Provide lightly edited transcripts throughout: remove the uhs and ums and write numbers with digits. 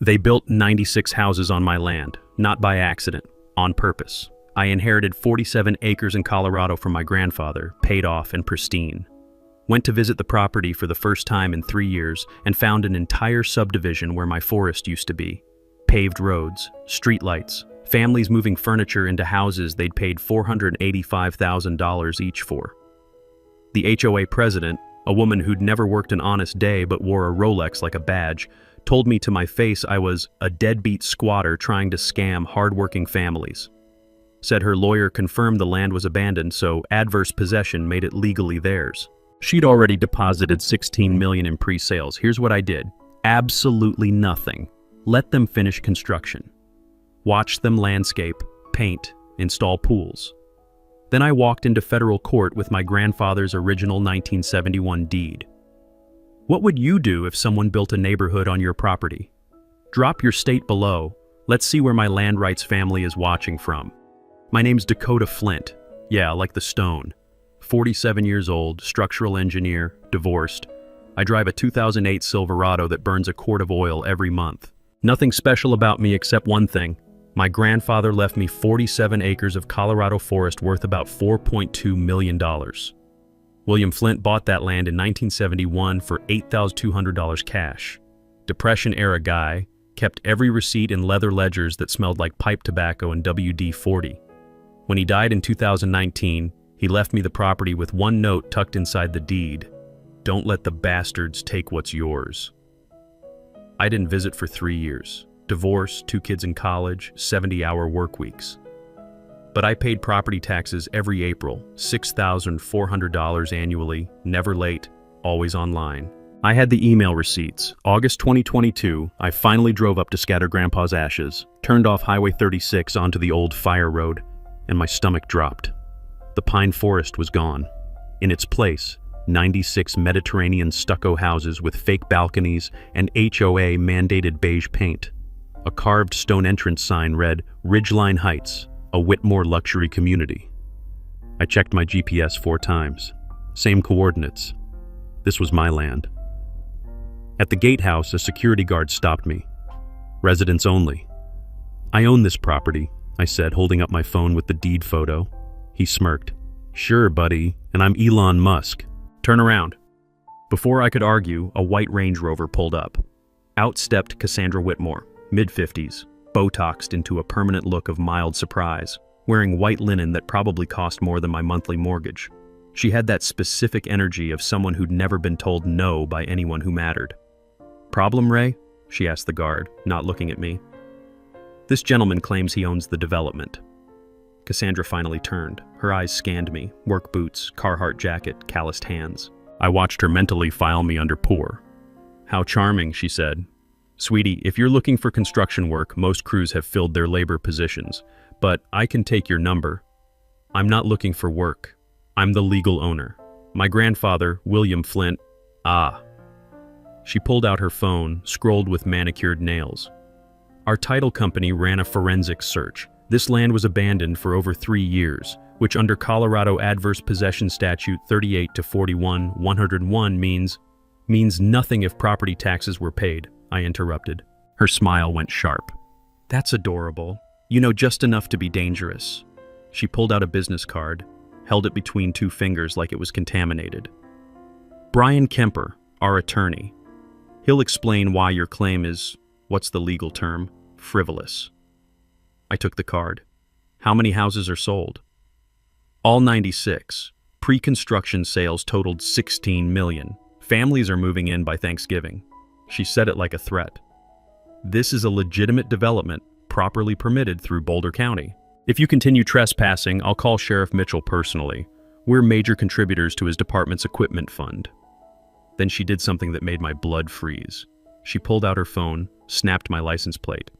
They built 96 houses on my land, not by accident, on purpose. I inherited 47 acres in Colorado from my grandfather, paid off and pristine. Went to visit the property for the first time in 3 years and found an entire subdivision where my forest used to be. Paved roads, streetlights, families moving furniture into houses they'd paid $485,000 each for. The HOA president, a woman who'd never worked an honest day but wore a Rolex like a badge, told me to my face I was a deadbeat squatter trying to scam hardworking families. Said her lawyer confirmed the land was abandoned, so adverse possession made it legally theirs. She'd already deposited $16 million in pre-sales. Here's what I did. Absolutely nothing. Let them finish construction. Watched them landscape, paint, install pools. Then I walked into federal court with my grandfather's original 1971 deed. What would you do if someone built a neighborhood on your property? Drop your state below. Let's see where my land rights family is watching from. My name's Dakota Flint. Yeah, like the stone. 47 years old, structural engineer, divorced. I drive a 2008 Silverado that burns a quart of oil every month. Nothing special about me except one thing. My grandfather left me 47 acres of Colorado forest worth about $4.2 million. William Flint bought that land in 1971 for $8,200 cash. Depression-era guy, kept every receipt in leather ledgers that smelled like pipe tobacco and WD-40. When he died in 2019, he left me the property with one note tucked inside the deed. Don't let the bastards take what's yours. I didn't visit for 3 years. Divorce, 2 kids in college, 70-hour work weeks. But I paid property taxes every April, $6,400 annually, never late, always online. I had the email receipts. August 2022, I finally drove up to scatter Grandpa's ashes, turned off Highway 36 onto the old fire road, and my stomach dropped. The pine forest was gone. In its place, 96 Mediterranean stucco houses with fake balconies and HOA mandated beige paint. A carved stone entrance sign read, Ridgeline Heights, a Whitmore luxury community. I checked my GPS 4 times. Same coordinates. This was my land. At the gatehouse, a security guard stopped me. Residents only. I own this property, I said, holding up my phone with the deed photo. He smirked. Sure, buddy, and I'm Elon Musk. Turn around. Before I could argue, a white Range Rover pulled up. Out stepped Cassandra Whitmore, mid-50s, Botoxed into a permanent look of mild surprise, wearing white linen that probably cost more than my monthly mortgage. She had that specific energy of someone who'd never been told no by anyone who mattered. Problem, Ray? She asked the guard, not looking at me. This gentleman claims he owns the development. Cassandra finally turned. Her eyes scanned me, work boots, Carhartt jacket, calloused hands. I watched her mentally file me under poor. How charming, she said. Sweetie, if you're looking for construction work, most crews have filled their labor positions, but I can take your number. I'm not looking for work. I'm the legal owner. My grandfather, William Flint, She pulled out her phone, scrolled with manicured nails. Our title company ran a forensic search. This land was abandoned for over 3 years, which under Colorado Adverse Possession Statute 38-41-101 means nothing if property taxes were paid, I interrupted. Her smile went sharp. That's adorable. You know just enough to be dangerous. She pulled out a business card, held it between 2 fingers like it was contaminated. Brian Kemper, our attorney. He'll explain why your claim is, what's the legal term, frivolous. I took the card. How many houses are sold? All 96. Pre-construction sales totaled $16 million. Families are moving in by Thanksgiving. She said it like a threat. This is a legitimate development, properly permitted through Boulder County. If you continue trespassing, I'll call Sheriff Mitchell personally. We're major contributors to his department's equipment fund. Then she did something that made my blood freeze. She pulled out her phone, snapped my license plate.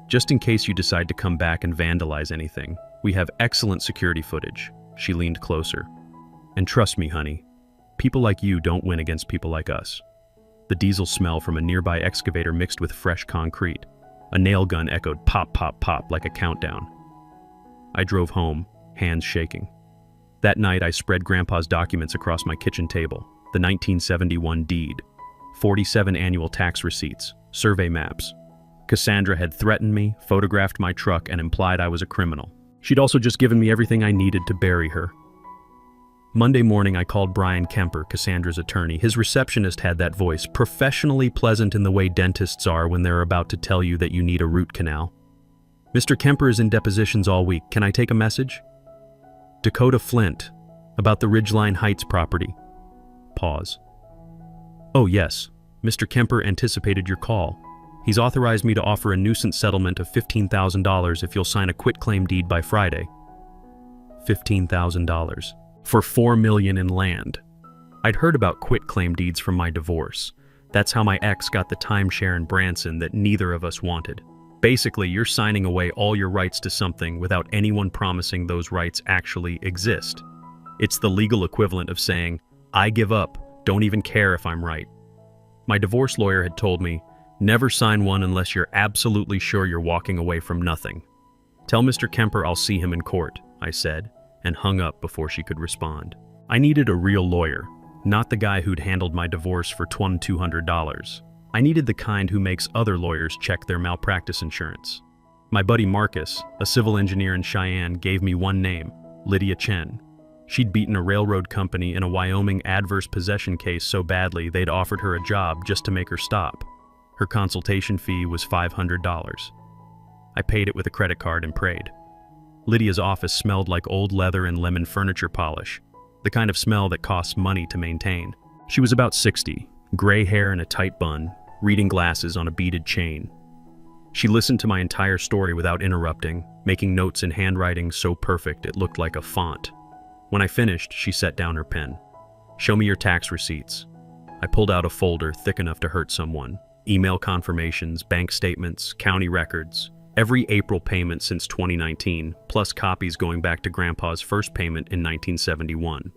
Just in case you decide to come back and vandalize anything, we have excellent security footage. She leaned closer. And trust me, honey, people like you don't win against people like us. The diesel smell from a nearby excavator mixed with fresh concrete. A nail gun echoed pop, pop, pop like a countdown. I drove home, hands shaking. That night, I spread Grandpa's documents across my kitchen table. The 1971 deed, 47 annual tax receipts, survey maps, Cassandra had threatened me, photographed my truck, and implied I was a criminal. She'd also just given me everything I needed to bury her. Monday morning, I called Brian Kemper, Cassandra's attorney. His receptionist had that voice, professionally pleasant in the way dentists are when they're about to tell you that you need a root canal. Mr. Kemper is in depositions all week. Can I take a message? Dakota Flint, about the Ridgeline Heights property. Pause. Oh yes, Mr. Kemper anticipated your call. He's authorized me to offer a nuisance settlement of $15,000 if you'll sign a quitclaim deed by Friday. $15,000. For $4 million in land. I'd heard about quitclaim deeds from my divorce. That's how my ex got the timeshare in Branson that neither of us wanted. Basically, you're signing away all your rights to something without anyone promising those rights actually exist. It's the legal equivalent of saying, I give up, don't even care if I'm right. My divorce lawyer had told me, never sign one unless you're absolutely sure you're walking away from nothing. Tell Mr. Kemper I'll see him in court, I said, and hung up before she could respond. I needed a real lawyer, not the guy who'd handled my divorce for $2,200. I needed the kind who makes other lawyers check their malpractice insurance. My buddy Marcus, a civil engineer in Cheyenne, gave me one name, Lydia Chen. She'd beaten a railroad company in a Wyoming adverse possession case so badly they'd offered her a job just to make her stop. Her consultation fee was $500. I paid it with a credit card and prayed. Lydia's office smelled like old leather and lemon furniture polish, the kind of smell that costs money to maintain. She was about 60, gray hair in a tight bun, reading glasses on a beaded chain. She listened to my entire story without interrupting, making notes in handwriting so perfect it looked like a font. When I finished, she set down her pen. Show me your tax receipts. I pulled out a folder thick enough to hurt someone. Email confirmations, bank statements, county records. Every April payment since 2019, plus copies going back to Grandpa's first payment in 1971.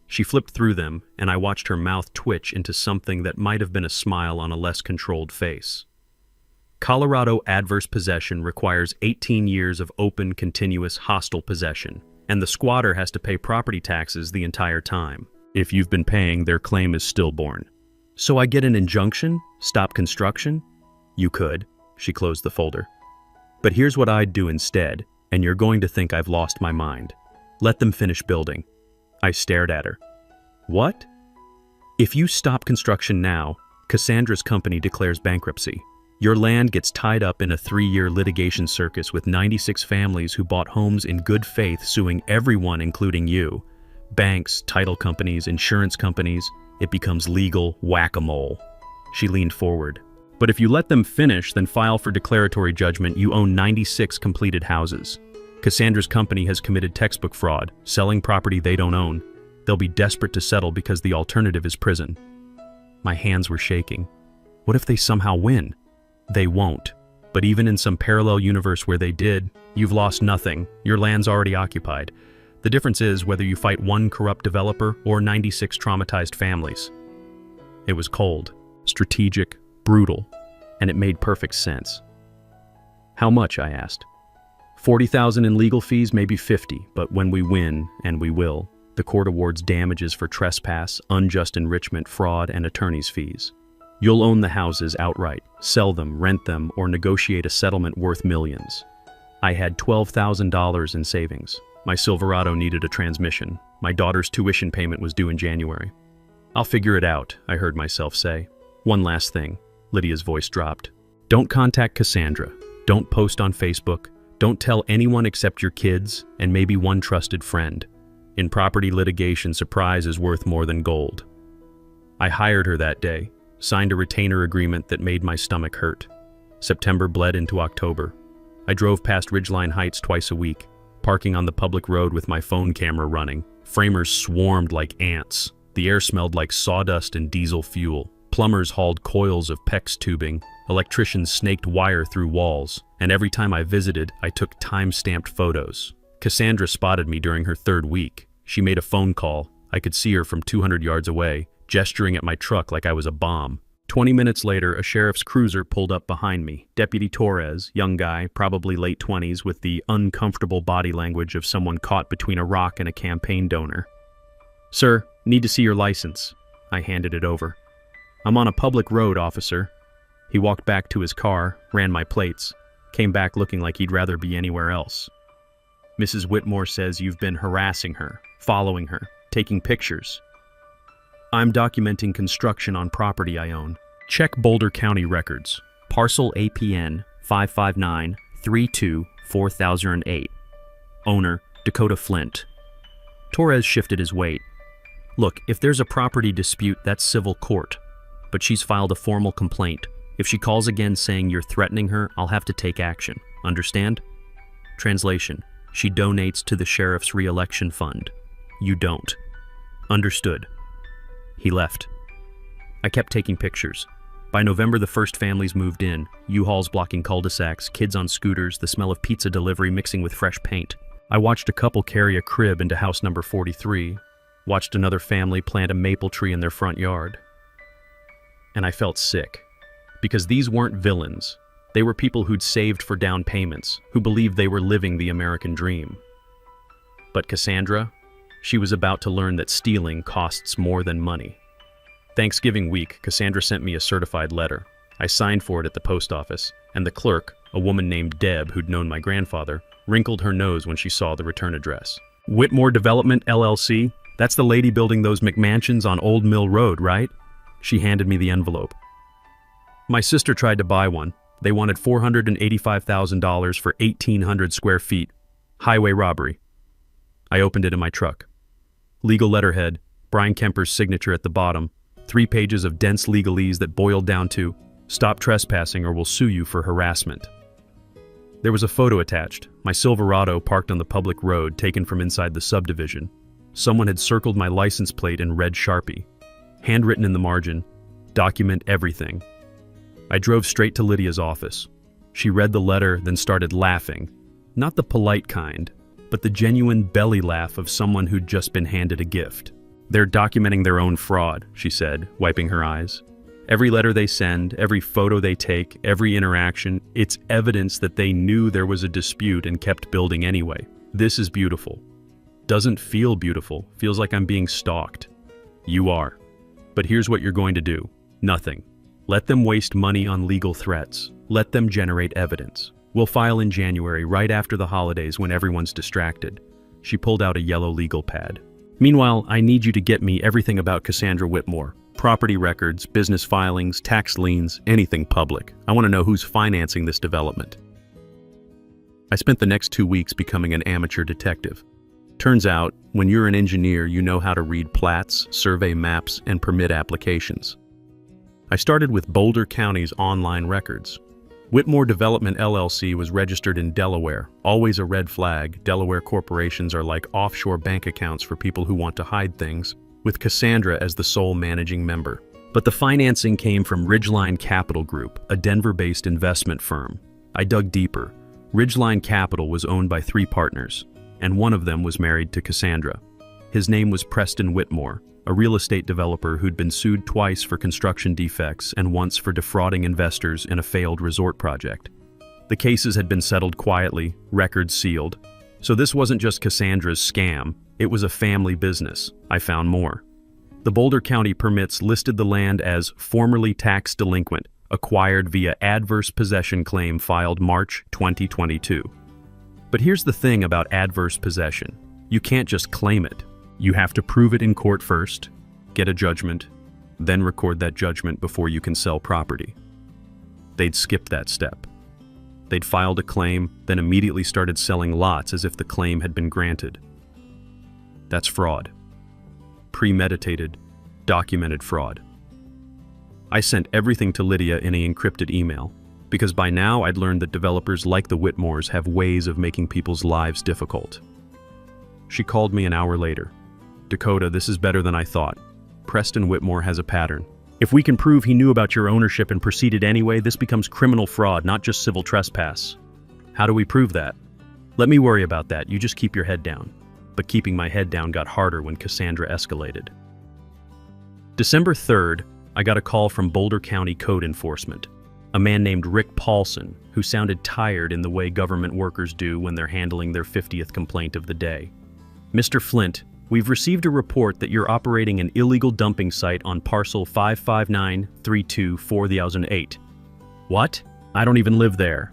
She flipped through them, and I watched her mouth twitch into something that might have been a smile on a less controlled face. Colorado adverse possession requires 18 years of open, continuous, hostile possession, and the squatter has to pay property taxes the entire time. If you've been paying, their claim is stillborn. So I get an injunction? Stop construction? You could. She closed the folder. But here's what I'd do instead, and you're going to think I've lost my mind. Let them finish building. I stared at her. What? If you stop construction now, Cassandra's company declares bankruptcy. Your land gets tied up in a 3-year litigation circus with 96 families who bought homes in good faith suing everyone including you. Banks, title companies, insurance companies. It becomes legal whack-a-mole. She leaned forward. But if you let them finish, then file for declaratory judgment, you own 96 completed houses. Cassandra's company has committed textbook fraud, selling property they don't own. They'll be desperate to settle because the alternative is prison. My hands were shaking. What if they somehow win? They won't. But even in some parallel universe where they did, you've lost nothing. Your land's already occupied. The difference is whether you fight one corrupt developer or 96 traumatized families. It was cold, strategic, brutal, and it made perfect sense. How much, I asked. $40,000 in legal fees, maybe $50, but when we win, and we will, the court awards damages for trespass, unjust enrichment, fraud, and attorney's fees. You'll own the houses outright, sell them, rent them, or negotiate a settlement worth millions. I had $12,000 in savings. My Silverado needed a transmission. My daughter's tuition payment was due in January. I'll figure it out, I heard myself say. One last thing. Lydia's voice dropped. Don't contact Cassandra. Don't post on Facebook. Don't tell anyone except your kids and maybe one trusted friend. In property litigation, surprise is worth more than gold. I hired her that day, signed a retainer agreement that made my stomach hurt. September bled into October. I drove past Ridgeline Heights twice a week, parking on the public road with my phone camera running. Framers swarmed like ants. The air smelled like sawdust and diesel fuel. Plumbers hauled coils of PEX tubing. Electricians snaked wire through walls. And every time I visited, I took time-stamped photos. Cassandra spotted me during her 3rd week. She made a phone call. I could see her from 200 yards away, gesturing at my truck like I was a bomb. 20 minutes later, a sheriff's cruiser pulled up behind me. Deputy Torres, young guy, probably late 20s, with the uncomfortable body language of someone caught between a rock and a campaign donor. "Sir, need to see your license." I handed it over. "I'm on a public road, officer." He walked back to his car, ran my plates, came back looking like he'd rather be anywhere else. Mrs. Whitmore says you've been harassing her, following her, taking pictures. I'm documenting construction on property I own. Check Boulder County records. Parcel APN 559-32-4008. Owner, Dakota Flint. Torres shifted his weight. Look, if there's a property dispute, that's civil court. But she's filed a formal complaint. If she calls again saying you're threatening her, I'll have to take action. Understand? Translation. She donates to the sheriff's re-election fund. You don't. Understood. He left. I kept taking pictures. By November, the first families moved in. U-Hauls blocking cul-de-sacs, kids on scooters, the smell of pizza delivery mixing with fresh paint. I watched a couple carry a crib into house number 43. Watched another family plant a maple tree in their front yard. And I felt sick. Because these weren't villains. They were people who'd saved for down payments, who believed they were living the American dream. But Cassandra? She was about to learn that stealing costs more than money. Thanksgiving week, Cassandra sent me a certified letter. I signed for it at the post office, and the clerk, a woman named Deb who'd known my grandfather, wrinkled her nose when she saw the return address. Whitmore Development, LLC? That's the lady building those McMansions on Old Mill Road, right? She handed me the envelope. My sister tried to buy one. They wanted $485,000 for 1,800 square feet. Highway robbery. I opened it in my truck. Legal letterhead, Brian Kemper's signature at the bottom, 3 pages of dense legalese that boiled down to, "Stop trespassing or we'll sue you for harassment." There was a photo attached, my Silverado parked on the public road taken from inside the subdivision. Someone had circled my license plate in red Sharpie. Handwritten in the margin, "Document everything." I drove straight to Lydia's office. She read the letter, then started laughing. Not the polite kind, but the genuine belly laugh of someone who'd just been handed a gift. "They're documenting their own fraud," she said, wiping her eyes. "Every letter they send, every photo they take, every interaction, it's evidence that they knew there was a dispute and kept building anyway. This is beautiful. Doesn't feel beautiful, feels like I'm being stalked. You are. But here's what you're going to do. Nothing. Let them waste money on legal threats. Let them generate evidence. We'll file in January, right after the holidays when everyone's distracted." She pulled out a yellow legal pad. "Meanwhile, I need you to get me everything about Cassandra Whitmore. Property records, business filings, tax liens, anything public. I want to know who's financing this development." I spent the next 2 weeks becoming an amateur detective. Turns out, when you're an engineer, you know how to read plats, survey maps, and permit applications. I started with Boulder County's online records. Whitmore Development LLC was registered in Delaware, always a red flag. Delaware corporations are like offshore bank accounts for people who want to hide things, with Cassandra as the sole managing member. But the financing came from Ridgeline Capital Group, a Denver-based investment firm. I dug deeper. Ridgeline Capital was owned by 3 partners, and one of them was married to Cassandra. His name was Preston Whitmore, a real estate developer who'd been sued twice for construction defects and once for defrauding investors in a failed resort project. The cases had been settled quietly, records sealed. So this wasn't just Cassandra's scam, it was a family business. I found more. The Boulder County permits listed the land as formerly tax delinquent, acquired via adverse possession claim filed March 2022. But here's the thing about adverse possession. You can't just claim it. You have to prove it in court first, get a judgment, then record that judgment before you can sell property. They'd skipped that step. They'd filed a claim, then immediately started selling lots as if the claim had been granted. That's fraud. Premeditated, documented fraud. I sent everything to Lydia in an encrypted email, because by now I'd learned that developers like the Whitmores have ways of making people's lives difficult. She called me an hour later. "Dakota, this is better than I thought. Preston Whitmore has a pattern. If we can prove he knew about your ownership and proceeded anyway, this becomes criminal fraud, not just civil trespass. How do we prove that?" "Let me worry about that, you just keep your head down." But keeping my head down got harder when Cassandra escalated. December 3rd, I got a call from Boulder County Code Enforcement. A man named Rick Paulson, who sounded tired in the way government workers do when they're handling their 50th complaint of the day. "Mr. Flint, we've received a report that you're operating an illegal dumping site on parcel 559-32-4008. What? I don't even live there.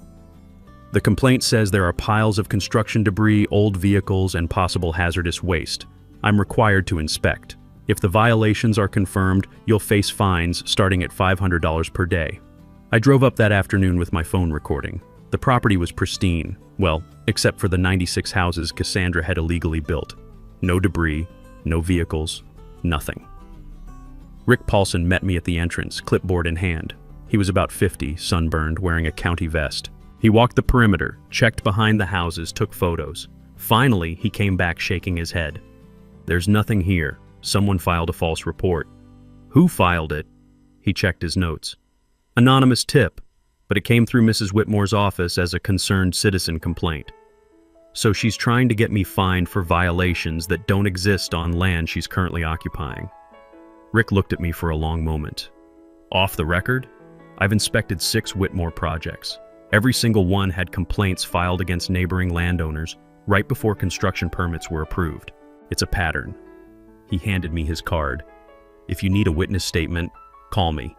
The complaint says there are piles of construction debris, old vehicles, and possible hazardous waste. I'm required to inspect. If the violations are confirmed, you'll face fines starting at $500 per day. I drove up that afternoon with my phone recording. The property was pristine, well, except for the 96 houses Cassandra had illegally built. No debris, no vehicles, nothing. Rick Paulson met me at the entrance, clipboard in hand. He was about 50, sunburned, wearing a county vest. He walked the perimeter, checked behind the houses, took photos. Finally, he came back shaking his head. There's nothing here. Someone filed a false report. Who filed it? He checked his notes. Anonymous tip, but it came through Mrs. Whitmore's office as a concerned citizen complaint. So she's trying to get me fined for violations that don't exist on land she's currently occupying. Rick looked at me for a long moment. Off the record, I've inspected 6 Whitmore projects. Every single one had complaints filed against neighboring landowners right before construction permits were approved. It's a pattern. He handed me his card. If you need a witness statement, call me.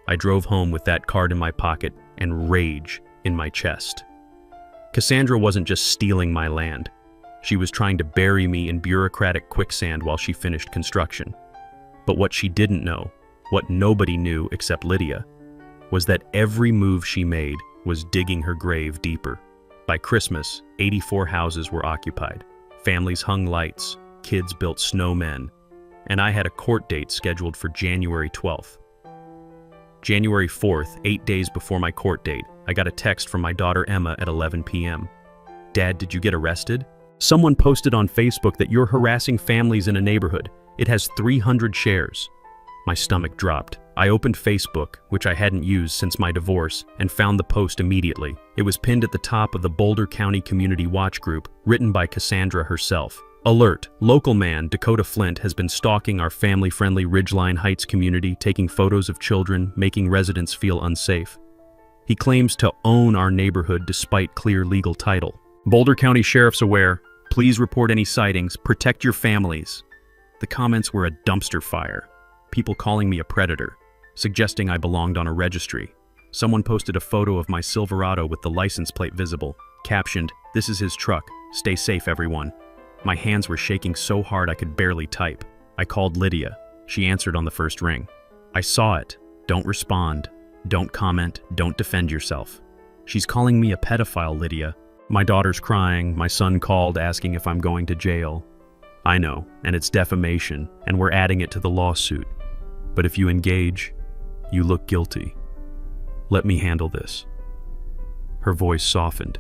I drove home with that card in my pocket and rage in my chest. Cassandra wasn't just stealing my land. She was trying to bury me in bureaucratic quicksand while she finished construction. But what she didn't know, what nobody knew except Lydia, was that every move she made was digging her grave deeper. By Christmas, 84 houses were occupied. Families hung lights, kids built snowmen, and I had a court date scheduled for January 12th. January 4th, 8 days before my court date, I got a text from my daughter Emma at 11 p.m. Dad, did you get arrested? Someone posted on Facebook that you're harassing families in a neighborhood. It has 300 shares. My stomach dropped. I opened Facebook, which I hadn't used since my divorce, and found the post immediately. It was pinned at the top of the Boulder County Community Watch group, written by Cassandra herself. Alert! Local man Dakota Flint has been stalking our family-friendly Ridgeline Heights community, taking photos of children, making residents feel unsafe. He claims to own our neighborhood despite clear legal title. Boulder County Sheriff's aware. Please report any sightings. Protect your families. The comments were a dumpster fire. People calling me a predator, suggesting I belonged on a registry. Someone posted a photo of my Silverado with the license plate visible, captioned, "This is his truck. Stay safe, everyone." My hands were shaking so hard I could barely type. I called Lydia. She answered on the first ring. I saw it. Don't respond. Don't comment. Don't defend yourself. She's calling me a pedophile, Lydia. My daughter's crying. My son called asking if I'm going to jail. I know, and it's defamation, and we're adding it to the lawsuit. But if you engage, you look guilty. Let me handle this. Her voice softened.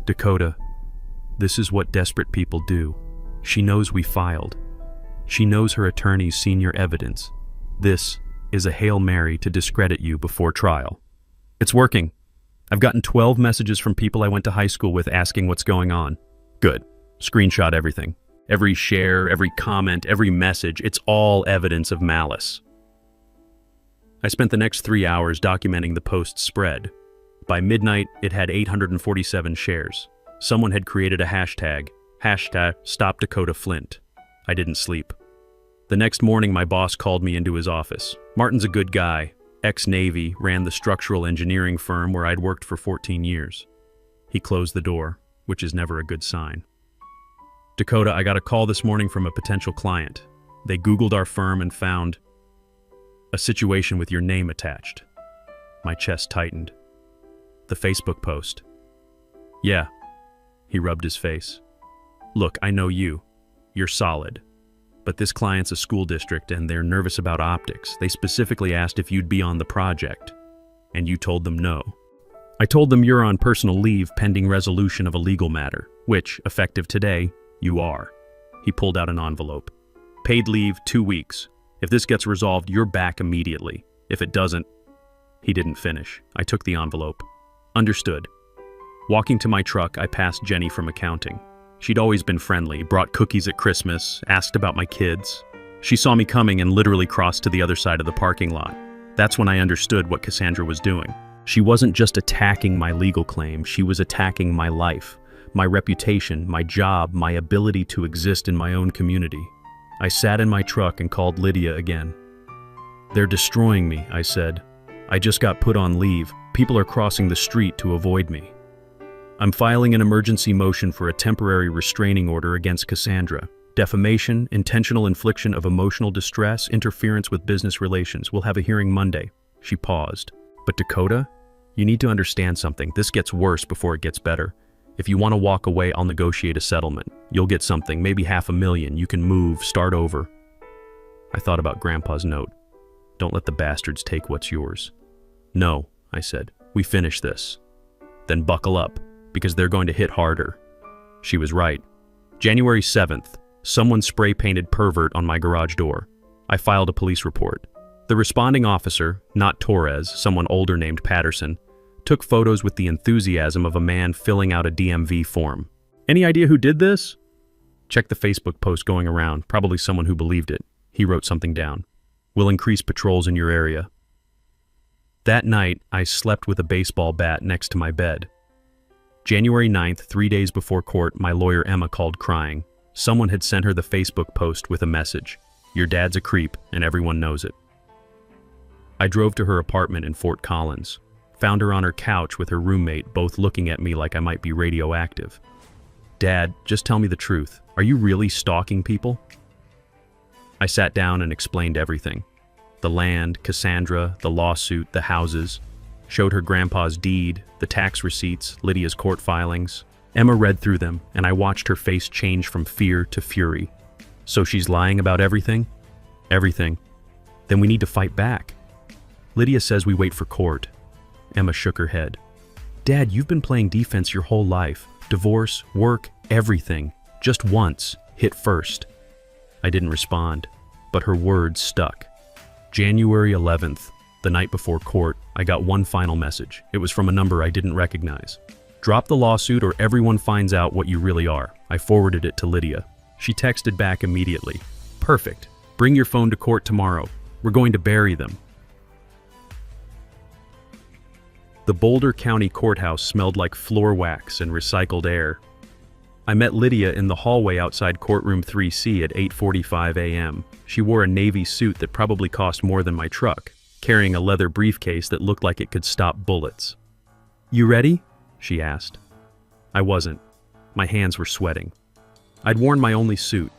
Dakota, this is what desperate people do. She knows we filed. She knows her attorney's seen your evidence. This is a Hail Mary to discredit you before trial. It's working. I've gotten 12 messages from people I went to high school with asking what's going on. Good. Screenshot everything. Every share, every comment, every message, it's all evidence of malice. I spent the next 3 hours documenting the post's spread. By midnight, it had 847 shares. Someone had created a hashtag #StopDakotaFlint. I didn't sleep. The next morning, my boss called me into his office. Martin's a good guy. Ex-Navy, ran the structural engineering firm where I'd worked for 14 years. He closed the door, which is never a good sign. Dakota, I got a call this morning from a potential client. They Googled our firm and found a situation with your name attached. My chest tightened. The Facebook post. Yeah. He rubbed his face. Look, I know you. You're solid. But this client's a school district and they're nervous about optics. They specifically asked if you'd be on the project. And you told them no. I told them you're on personal leave pending resolution of a legal matter, which, effective today, you are. He pulled out an envelope. Paid leave 2 weeks. If this gets resolved, you're back immediately. If it doesn't... He didn't finish. I took the envelope. Understood. Walking to my truck, I passed Jenny from accounting. She'd always been friendly, brought cookies at Christmas, asked about my kids. She saw me coming and literally crossed to the other side of the parking lot. That's when I understood what Cassandra was doing. She wasn't just attacking my legal claim, she was attacking my life, my reputation, my job, my ability to exist in my own community. I sat in my truck and called Lydia again. They're destroying me, I said. I just got put on leave. People are crossing the street to avoid me. I'm filing an emergency motion for a temporary restraining order against Cassandra. Defamation, intentional infliction of emotional distress, interference with business relations. We'll have a hearing Monday." She paused. "But Dakota, you need to understand something. This gets worse before it gets better. If you want to walk away, I'll negotiate a settlement. You'll get something, maybe $500,000. You can move, start over." I thought about Grandpa's note. "Don't let the bastards take what's yours." "No," I said. "We finish this. Then buckle up, because they're going to hit harder." She was right. January 7th, someone spray-painted pervert on my garage door. I filed a police report. The responding officer, not Torres, someone older named Patterson, took photos with the enthusiasm of a man filling out a DMV form. "Any idea who did this?" "Check the Facebook post going around, probably someone who believed it." He wrote something down. "We'll increase patrols in your area." That night, I slept with a baseball bat next to my bed. January 9th, 3 days before court, my lawyer Emma called crying. Someone had sent her the Facebook post with a message. "Your dad's a creep, and everyone knows it." I drove to her apartment in Fort Collins. Found her on her couch with her roommate, both looking at me like I might be radioactive. "Dad, just tell me the truth. Are you really stalking people?" I sat down and explained everything. The land, Cassandra, the lawsuit, the houses. Showed her grandpa's deed, the tax receipts, Lydia's court filings. Emma read through them, and I watched her face change from fear to fury. "So she's lying about everything?" "Everything." "Then we need to fight back." "Lydia says we wait for court." Emma shook her head. "Dad, you've been playing defense your whole life. Divorce, work, everything. Just once. Hit first." I didn't respond, but her words stuck. January 11th, the night before court, I got one final message. It was from a number I didn't recognize. "Drop the lawsuit or everyone finds out what you really are." I forwarded it to Lydia. She texted back immediately. "Perfect. Bring your phone to court tomorrow. We're going to bury them." The Boulder County Courthouse smelled like floor wax and recycled air. I met Lydia in the hallway outside courtroom 3C at 8:45 a.m. She wore a navy suit that probably cost more than my truck, carrying a leather briefcase that looked like it could stop bullets. "You ready?" she asked. I wasn't. My hands were sweating. I'd worn my only suit,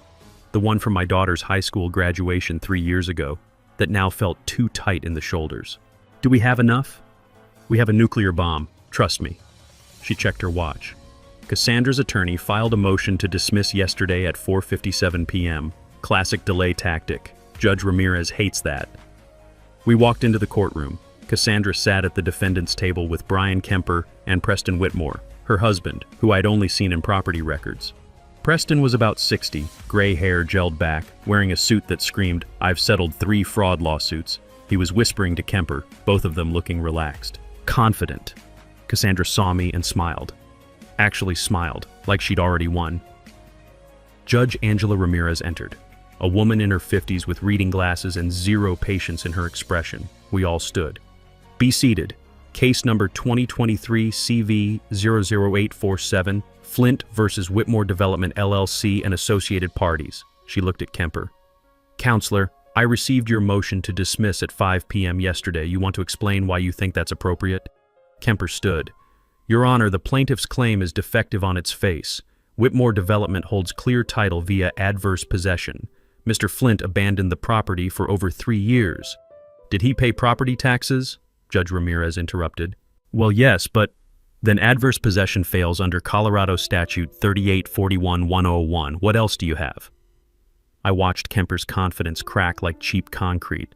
the one from my daughter's high school graduation 3 years ago, that now felt too tight in the shoulders. "Do we have enough?" "We have a nuclear bomb. Trust me." She checked her watch. Cassandra's attorney filed a motion to dismiss yesterday at 4:57 p.m. Classic delay tactic. Judge Ramirez hates that. We walked into the courtroom. Cassandra sat at the defendant's table with Brian Kemper and Preston Whitmore, her husband, who I'd only seen in property records. Preston was about 60, gray hair gelled back, wearing a suit that screamed, "I've settled 3 fraud lawsuits." He was whispering to Kemper, both of them looking relaxed. Confident. Cassandra saw me and smiled. Actually smiled, like she'd already won. Judge Angela Ramirez entered. A woman in her 50s with reading glasses and zero patience in her expression. We all stood. "Be seated. Case number 2023 CV 00847, Flint versus Whitmore Development LLC and associated parties." She looked at Kemper. "Counselor, I received your motion to dismiss at 5 p.m. yesterday. You want to explain why you think that's appropriate?" Kemper stood. "Your Honor, the plaintiff's claim is defective on its face. Whitmore Development holds clear title via adverse possession. Mr. Flint abandoned the property for over 3 years. Did he pay property taxes?" Judge Ramirez interrupted. "Well, yes, but then adverse possession fails under Colorado Statute 3841-101. What else do you have?" I watched Kemper's confidence crack like cheap concrete.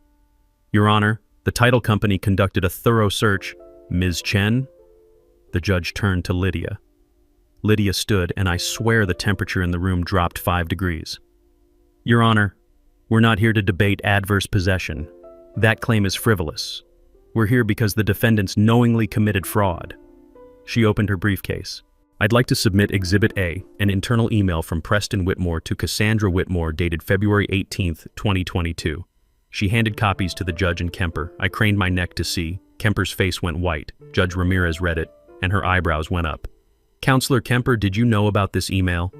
"Your Honor, the title company conducted a thorough search." "Ms. Chen?" The judge turned to Lydia. Lydia stood, and I swear the temperature in the room dropped 5 degrees. "Your Honor, we're not here to debate adverse possession. That claim is frivolous. We're here because the defendants knowingly committed fraud." She opened her briefcase. "I'd like to submit Exhibit A, an internal email from Preston Whitmore to Cassandra Whitmore dated February 18th, 2022. She handed copies to the judge and Kemper. I craned my neck to see. Kemper's face went white. Judge Ramirez read it, and her eyebrows went up. "Counselor Kemper, did you know about this email?"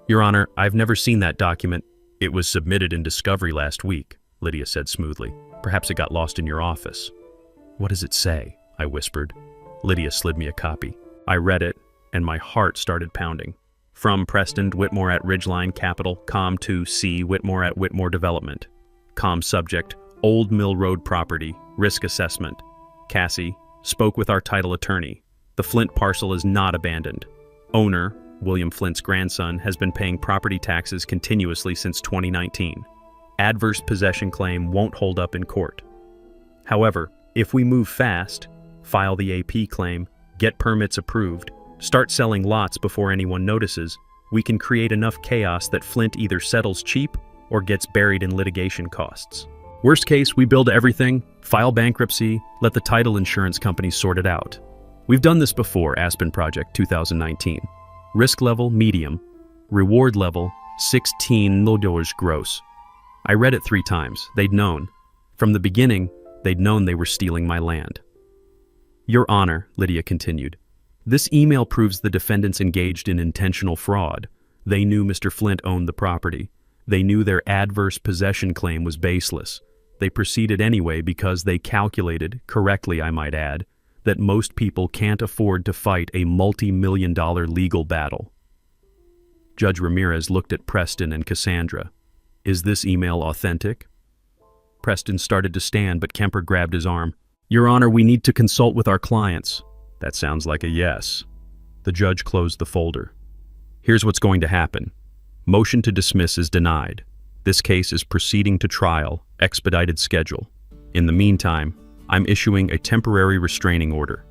"Your Honor, I've never seen that document." "It was submitted in discovery last week," Lydia said smoothly. "Perhaps it got lost in your office." "What does it say?" I whispered. Lydia slid me a copy. I read it, and my heart started pounding. From Preston Whitmore at Ridgeline Capital, Com to C. Whitmore at Whitmore Development. Com subject, Old Mill Road property, risk assessment. Cassie, spoke with our title attorney. The Flint parcel is not abandoned. Owner, William Flint's grandson, has been paying property taxes continuously since 2019. Adverse possession claim won't hold up in court. However, if we move fast, file the AP claim, get permits approved, start selling lots before anyone notices, we can create enough chaos that Flint either settles cheap or gets buried in litigation costs. Worst case, we build everything, file bankruptcy, let the title insurance companies sort it out. We've done this before, Aspen Project 2019. Risk level, medium. Reward level, $16 gross. I read it 3 times. They'd known. From the beginning, they'd known they were stealing my land. Your Honor, Lydia continued, this email proves the defendants engaged in intentional fraud. They knew Mr. Flint owned the property. They knew their adverse possession claim was baseless. They proceeded anyway because they calculated, correctly I might add, that most people can't afford to fight a multi-million-dollar legal battle. Judge Ramirez looked at Preston and Cassandra. Is this email authentic? Preston started to stand, but Kemper grabbed his arm. Your Honor, we need to consult with our clients. That sounds like a yes. The judge closed the folder. Here's what's going to happen. Motion to dismiss is denied. This case is proceeding to trial, expedited schedule. In the meantime, I'm issuing a temporary restraining order.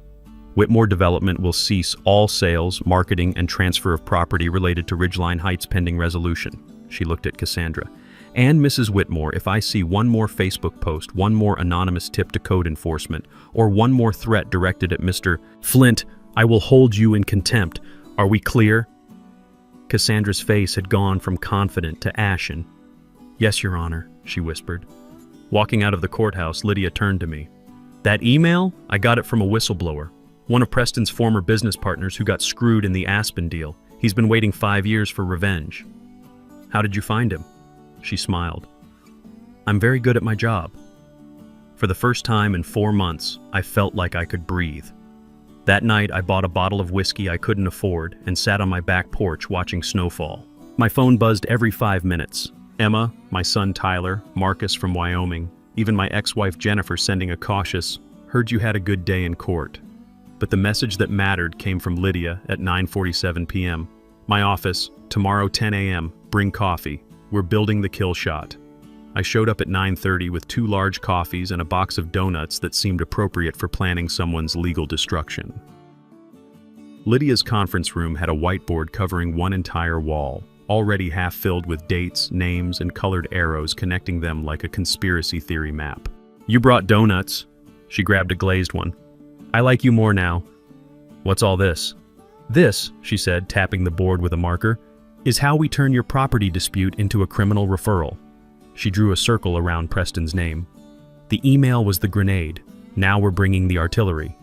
Whitmore Development will cease all sales, marketing, and transfer of property related to Ridgeline Heights pending resolution. She looked at Cassandra. And Mrs. Whitmore, if I see one more Facebook post, one more anonymous tip to code enforcement, or one more threat directed at Mr. Flint, I will hold you in contempt. Are we clear? Cassandra's face had gone from confident to ashen. Yes, Your Honor, she whispered. Walking out of the courthouse, Lydia turned to me. That email? I got it from a whistleblower. One of Preston's former business partners who got screwed in the Aspen deal. He's been waiting 5 years for revenge. How did you find him? She smiled. I'm very good at my job. For the first time in 4 months, I felt like I could breathe. That night, I bought a bottle of whiskey I couldn't afford and sat on my back porch watching snowfall. My phone buzzed every 5 minutes. Emma, my son Tyler, Marcus from Wyoming, even my ex-wife Jennifer sending a cautious, heard you had a good day in court. But the message that mattered came from Lydia at 9:47 p.m. My office, tomorrow 10 a.m., bring coffee. We're building the kill shot. I showed up at 9:30 with 2 large coffees and a box of donuts that seemed appropriate for planning someone's legal destruction. Lydia's conference room had a whiteboard covering one entire wall, already half filled with dates, names, and colored arrows connecting them like a conspiracy theory map. You brought donuts. She grabbed a glazed one. I like you more now. What's all this? This, she said, tapping the board with a marker, is how we turn your property dispute into a criminal referral. She drew a circle around Preston's name. The email was the grenade. Now we're bringing the artillery.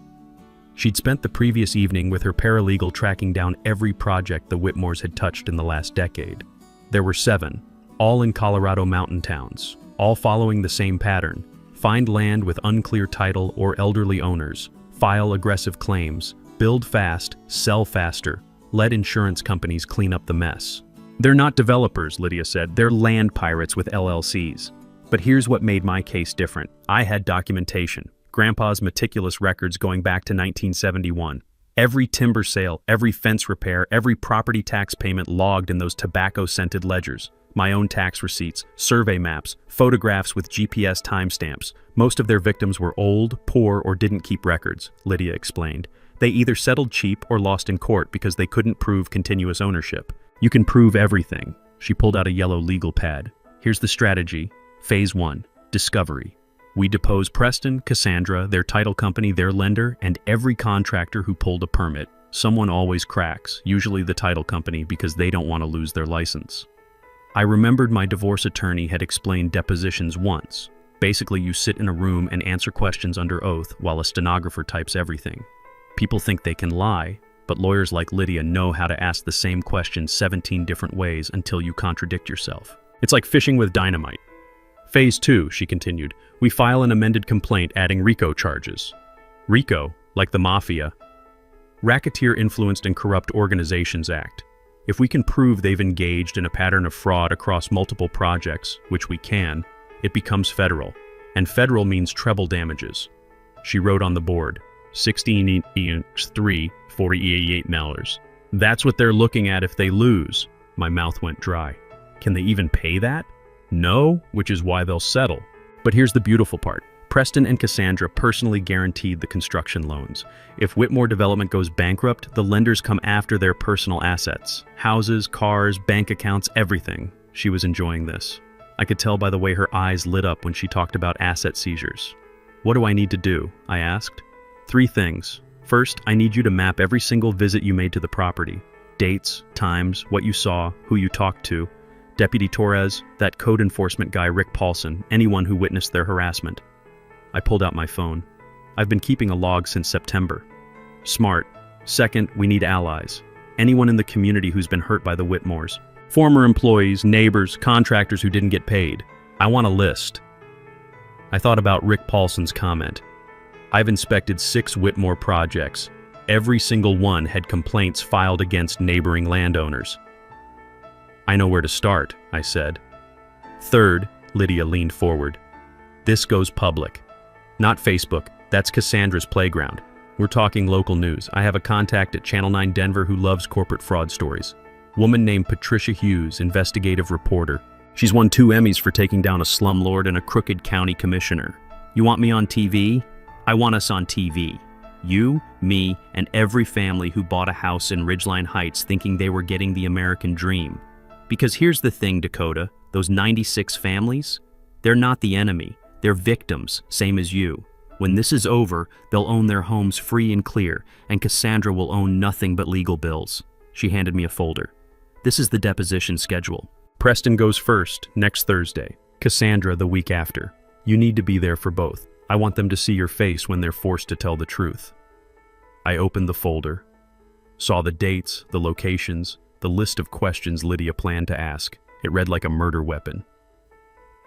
She'd spent the previous evening with her paralegal tracking down every project the Whitmores had touched in the last decade. There were 7, all in Colorado mountain towns, all following the same pattern. Find land with unclear title or elderly owners, file aggressive claims, build fast, sell faster, let insurance companies clean up the mess. They're not developers, Lydia said. They're land pirates with LLCs. But here's what made my case different. I had documentation. Grandpa's meticulous records going back to 1971. Every timber sale, every fence repair, every property tax payment logged in those tobacco-scented ledgers. My own tax receipts, survey maps, photographs with GPS timestamps. Most of their victims were old, poor, or didn't keep records, Lydia explained. They either settled cheap or lost in court because they couldn't prove continuous ownership. You can prove everything. She pulled out a yellow legal pad. Here's the strategy. Phase 1, discovery. We depose Preston, Cassandra, their title company, their lender, and every contractor who pulled a permit. Someone always cracks, usually the title company, because they don't want to lose their license. I remembered my divorce attorney had explained depositions once. Basically, you sit in a room and answer questions under oath while a stenographer types everything. People think they can lie, but lawyers like Lydia know how to ask the same question 17 different ways until you contradict yourself. It's like fishing with dynamite. Phase 2, she continued. We file an amended complaint adding RICO charges. RICO, like the mafia. Racketeer Influenced and Corrupt Organizations Act. If we can prove they've engaged in a pattern of fraud across multiple projects, which we can, it becomes federal. And federal means treble damages. She wrote on the board, 16.3 $48. That's what they're looking at if they lose. My mouth went dry. Can they even pay that? No, which is why they'll settle. But here's the beautiful part. Preston and Cassandra personally guaranteed the construction loans. If Whitmore Development goes bankrupt, the lenders come after their personal assets. Houses, cars, bank accounts, everything. She was enjoying this. I could tell by the way her eyes lit up when she talked about asset seizures. What do I need to do? I asked. 3 things. First, I need you to map every single visit you made to the property. Dates, times, what you saw, who you talked to. Deputy Torres, that code enforcement guy Rick Paulson, anyone who witnessed their harassment. I pulled out my phone. I've been keeping a log since September. Smart. Second, we need allies. Anyone in the community who's been hurt by the Whitmores. Former employees, neighbors, contractors who didn't get paid. I want a list. I thought about Rick Paulson's comment. I've inspected 6 Whitmore projects. Every single one had complaints filed against neighboring landowners. I know where to start, I said. Third, Lydia leaned forward. This goes public. Not Facebook, that's Cassandra's playground. We're talking local news. I have a contact at Channel 9 Denver who loves corporate fraud stories. Woman named Patricia Hughes, investigative reporter. She's won 2 Emmys for taking down a slumlord and a crooked county commissioner. You want me on TV? I want us on TV. You, me, and every family who bought a house in Ridgeline Heights thinking they were getting the American dream. Because here's the thing, Dakota, those 96 families, they're not the enemy. They're victims, same as you. When this is over, they'll own their homes free and clear, and Cassandra will own nothing but legal bills. She handed me a folder. This is the deposition schedule. Preston goes first, next Thursday. Cassandra the week after. You need to be there for both. I want them to see your face when they're forced to tell the truth. I opened the folder, saw the dates, the locations, the list of questions Lydia planned to ask. It read like a murder weapon.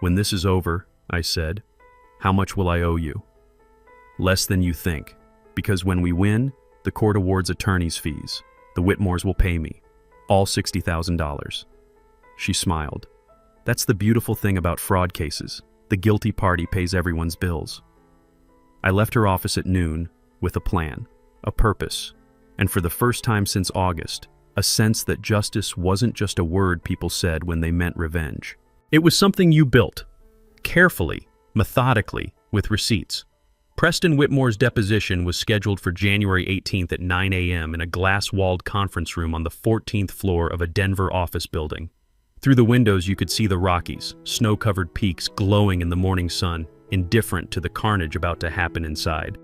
When this is over, I said, how much will I owe you? Less than you think, because when we win, the court awards attorney's fees. The Whitmores will pay me, all $60,000. She smiled. That's the beautiful thing about fraud cases. The guilty party pays everyone's bills. I left her office at noon with a plan, a purpose, and for the first time since August, a sense that justice wasn't just a word people said when they meant revenge. It was something you built, carefully, methodically, with receipts. Preston Whitmore's deposition was scheduled for January 18th at 9 a.m. in a glass-walled conference room on the 14th floor of a Denver office building. Through the windows you could see the Rockies, snow-covered peaks glowing in the morning sun, indifferent to the carnage about to happen inside.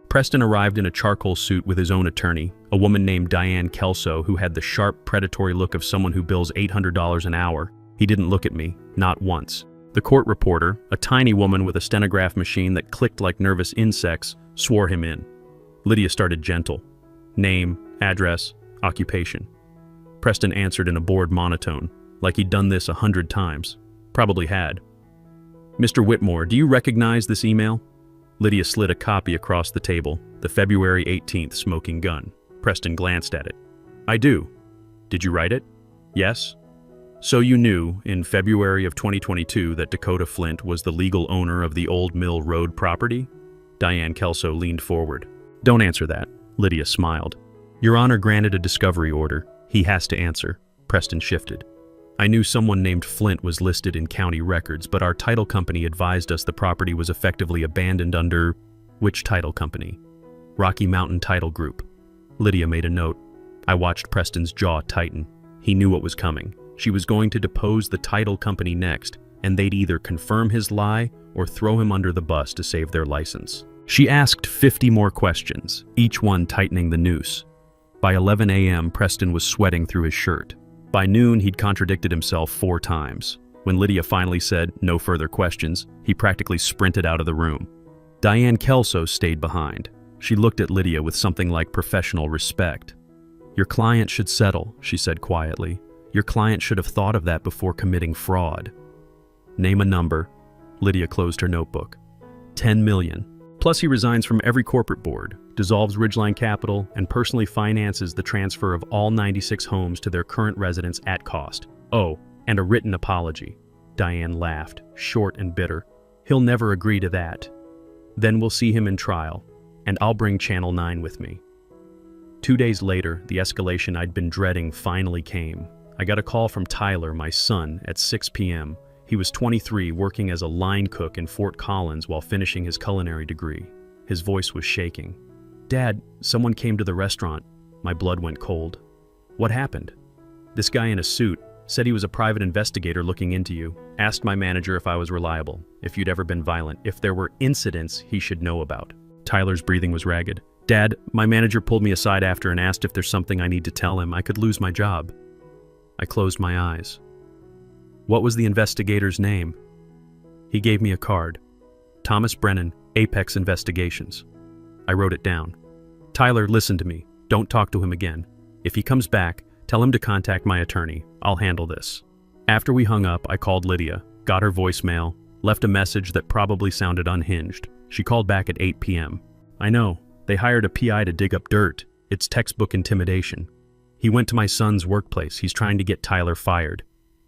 Preston arrived in a charcoal suit with his own attorney, a woman named Diane Kelso who had the sharp, predatory look of someone who bills $800 an hour. He didn't look at me, not once. The court reporter, a tiny woman with a stenograph machine that clicked like nervous insects, swore him in. Lydia started gentle. Name, address, occupation. Preston answered in a bored monotone, like he'd done this 100 times. Probably had. Mr. Whitmore, do you recognize this email? Lydia slid a copy across the table, the February 18th smoking gun. Preston glanced at it. I do. Did you write it? Yes. So you knew, in February of 2022, that Dakota Flint was the legal owner of the Old Mill Road property? Diane Kelso leaned forward. Don't answer that. Lydia smiled. Your Honor granted a discovery order. He has to answer. Preston shifted. I knew someone named Flint was listed in county records, but our title company advised us the property was effectively abandoned under... Which title company? Rocky Mountain Title Group. Lydia made a note. I watched Preston's jaw tighten. He knew what was coming. She was going to depose the title company next, and they'd either confirm his lie or throw him under the bus to save their license. She asked 50 more questions, each one tightening the noose. By 11 a.m., Preston was sweating through his shirt. By noon, he'd contradicted himself 4 times. When Lydia finally said, no further questions, he practically sprinted out of the room. Diane Kelso stayed behind. She looked at Lydia with something like professional respect. Your client should settle, she said quietly. Your client should have thought of that before committing fraud. Name a number. Lydia closed her notebook. 10 million. Plus he resigns from every corporate board, dissolves Ridgeline Capital, and personally finances the transfer of all 96 homes to their current residents at cost. Oh, and a written apology. Diane laughed, short and bitter. He'll never agree to that. Then we'll see him in trial, and I'll bring Channel 9 with me. 2 days later, the escalation I'd been dreading finally came. I got a call from Tyler, my son, at 6 p.m. He was 23, working as a line cook in Fort Collins while finishing his culinary degree. His voice was shaking. "Dad, someone came to the restaurant." My blood went cold. "What happened?" "This guy in a suit said he was a private investigator looking into you. Asked my manager if I was reliable, if you'd ever been violent, if there were incidents he should know about." Tyler's breathing was ragged. "Dad, my manager pulled me aside after and asked if there's something I need to tell him. I could lose my job." I closed my eyes. "What was the investigator's name?" He gave me a card. "Thomas Brennan, Apex Investigations." I wrote it down. "Tyler, listen to me. Don't talk to him again. If he comes back, tell him to contact my attorney. I'll handle this." After we hung up, I called Lydia, got her voicemail, left a message that probably sounded unhinged. She called back at 8 p.m. "I know. They hired a PI to dig up dirt. It's textbook intimidation. He went to my son's workplace. He's trying to get Tyler fired.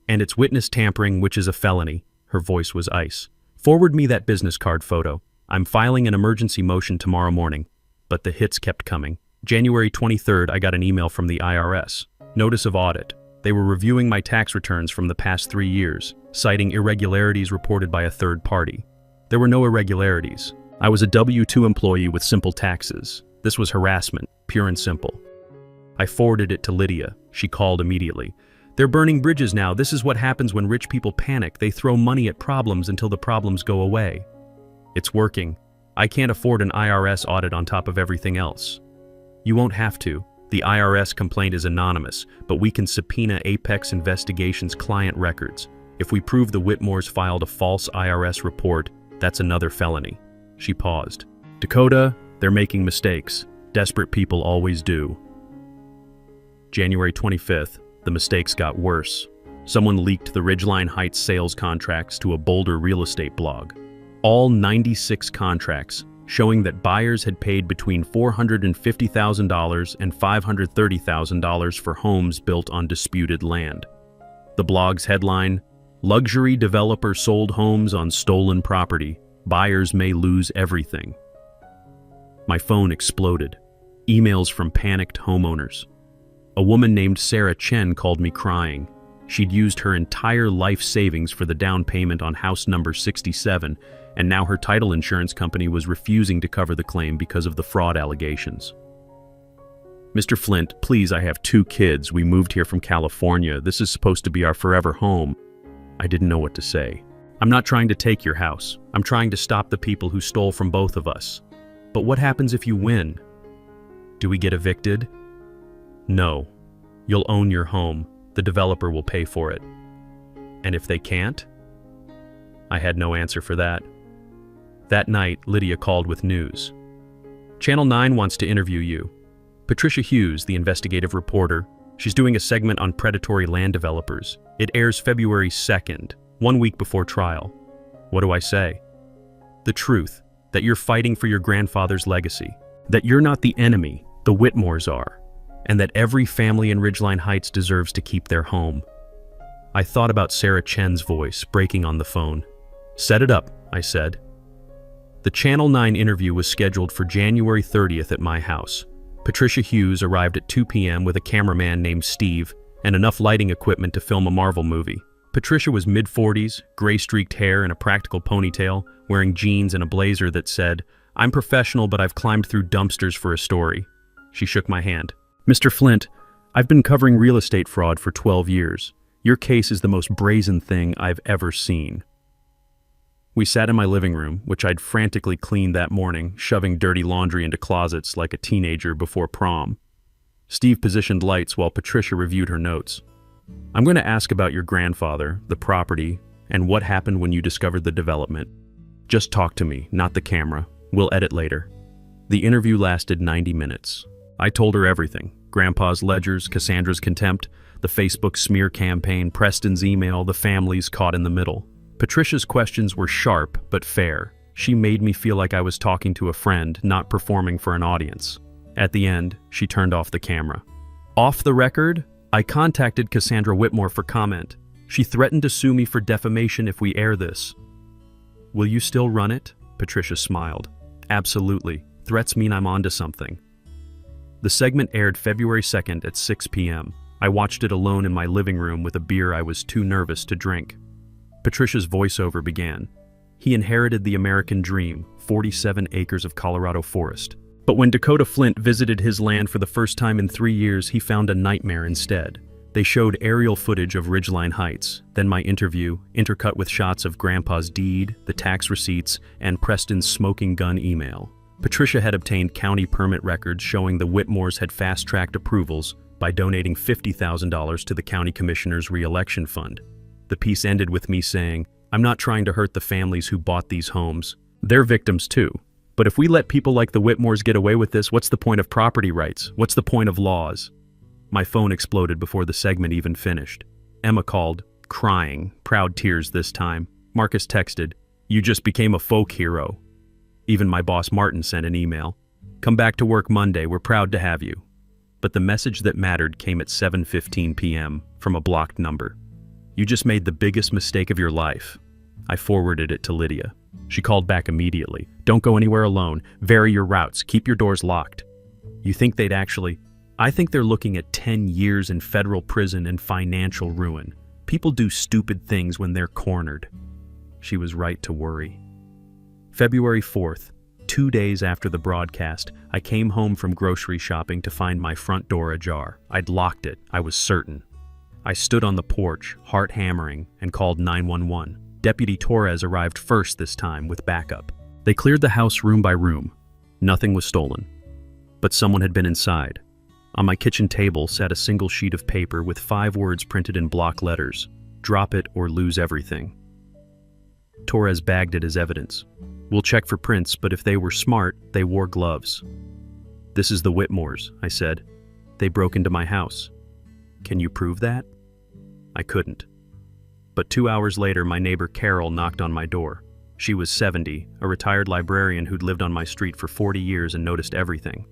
And it's witness tampering, which is a felony." Her voice was ice. "Forward me that business card photo. I'm filing an emergency motion tomorrow morning." But the hits kept coming. January 23rd, I got an email from the IRS. Notice of audit. They were reviewing my tax returns from the past 3 years, citing irregularities reported by a third party. There were no irregularities. I was a W-2 employee with simple taxes. This was harassment, pure and simple. I forwarded it to Lydia. She called immediately. "They're burning bridges now. This is what happens when rich people panic. They throw money at problems until the problems go away." "It's working. I can't afford an IRS audit on top of everything else." "You won't have to. The IRS complaint is anonymous, but we can subpoena Apex Investigations client records. If we prove the Whitmores filed a false IRS report, that's another felony." She paused. "Dakota, they're making mistakes. Desperate people always do." January 25th, the mistakes got worse. Someone leaked the Ridgeline Heights sales contracts to a Boulder real estate blog. All 96 contracts, showing that buyers had paid between $450,000 and $530,000 for homes built on disputed land. The blog's headline, "Luxury developer sold homes on stolen property. Buyers may lose everything." My phone exploded. Emails from panicked homeowners. A woman named Sarah Chen called me crying. She'd used her entire life savings for the down payment on house number 67, and now her title insurance company was refusing to cover the claim because of the fraud allegations. "Mr. Flint, please, I have 2 kids. We moved here from California. This is supposed to be our forever home." I didn't know what to say. "I'm not trying to take your house. I'm trying to stop the people who stole from both of us. But what happens if you win? Do we get evicted?" "No. You'll own your home. The developer will pay for it." "And if they can't?" I had no answer for that. That night, Lydia called with news. "Channel 9 wants to interview you. Patricia Hughes, the investigative reporter. She's doing a segment on predatory land developers. It airs February 2nd, 1 week before trial." What do I say? The truth, that you're fighting for your grandfather's legacy, that you're not the enemy, the Whitmores are, and that every family in Ridgeline Heights deserves to keep their home. I thought about Sarah Chen's voice breaking on the phone. "Set it up," I said. The Channel 9 interview was scheduled for January 30th at my house. Patricia Hughes arrived at 2 p.m. with a cameraman named Steve and enough lighting equipment to film a Marvel movie. Patricia was mid-40s, gray-streaked hair and a practical ponytail, wearing jeans and a blazer that said, "I'm professional, but I've climbed through dumpsters for a story." She shook my hand. "Mr. Flint, I've been covering real estate fraud for 12 years. Your case is the most brazen thing I've ever seen." We sat in my living room, which I'd frantically cleaned that morning, shoving dirty laundry into closets like a teenager before prom. Steve positioned lights while Patricia reviewed her notes. "I'm going to ask about your grandfather, the property, and what happened when you discovered the development. Just talk to me, not the camera. We'll edit later." The interview lasted 90 minutes. I told her everything. Grandpa's ledgers, Cassandra's contempt, the Facebook smear campaign, Preston's email, the families caught in the middle. Patricia's questions were sharp but fair. She made me feel like I was talking to a friend, not performing for an audience. At the end, she turned off the camera. Off the record, I contacted Cassandra Whitmore for comment. She threatened to sue me for defamation if we air this. Will you still run it? Patricia smiled. Absolutely. Threats mean I'm onto something. The segment aired February 2nd at 6 p.m. I watched it alone in my living room with a beer I was too nervous to drink. Patricia's voiceover began. He inherited the American dream, 47 acres of Colorado forest. But when Dakota Flint visited his land for the first time in 3 years, he found a nightmare instead. They showed aerial footage of Ridgeline Heights, then my interview, intercut with shots of Grandpa's deed, the tax receipts, and Preston's smoking gun email. Patricia had obtained county permit records showing the Whitmores had fast-tracked approvals by donating $50,000 to the county commissioner's re-election fund. The piece ended with me saying, I'm not trying to hurt the families who bought these homes. They're victims too. But if we let people like the Whitmores get away with this, what's the point of property rights? What's the point of laws? My phone exploded before the segment even finished. Emma called, crying, proud tears this time. Marcus texted, you just became a folk hero. Even my boss Martin sent an email. Come back to work Monday, we're proud to have you. But the message that mattered came at 7:15 p.m. from a blocked number. You just made the biggest mistake of your life. I forwarded it to Lydia. She called back immediately. Don't go anywhere alone. Vary your routes. Keep your doors locked. You think they'd actually... I think they're looking at 10 years in federal prison and financial ruin. People do stupid things when they're cornered. She was right to worry. February 4th, 2 days after the broadcast, I came home from grocery shopping to find my front door ajar. I'd locked it, I was certain. I stood on the porch, heart hammering, and called 911. Deputy Torres arrived first this time with backup. They cleared the house room by room. Nothing was stolen. But someone had been inside. On my kitchen table sat a single sheet of paper with 5 words printed in block letters. Drop it or lose everything. Torres bagged it as evidence. We'll check for prints, but if they were smart, they wore gloves. This is the Whitmores, I said. They broke into my house. Can you prove that? I couldn't. But 2 hours later, my neighbor Carol knocked on my door. She was 70, a retired librarian who'd lived on my street for 40 years and noticed everything.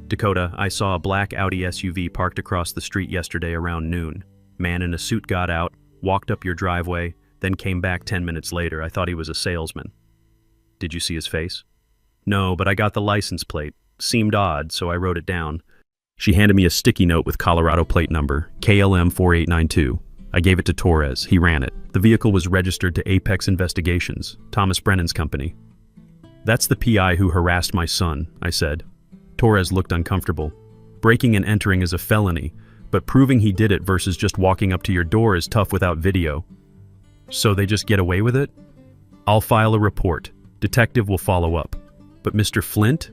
Dakota, I saw a black Audi SUV parked across the street yesterday around noon. Man in a suit got out, walked up your driveway, then came back 10 minutes later. I thought he was a salesman. Did you see his face? No, but I got the license plate. Seemed odd, so I wrote it down. She handed me a sticky note with Colorado plate number, KLM 4892. I gave it to Torres. He ran it. The vehicle was registered to Apex Investigations, Thomas Brennan's company. That's the PI who harassed my son, I said. Torres looked uncomfortable. Breaking and entering is a felony, but proving he did it versus just walking up to your door is tough without video. So they just get away with it? I'll file a report. Detective will follow up. But Mr. Flint?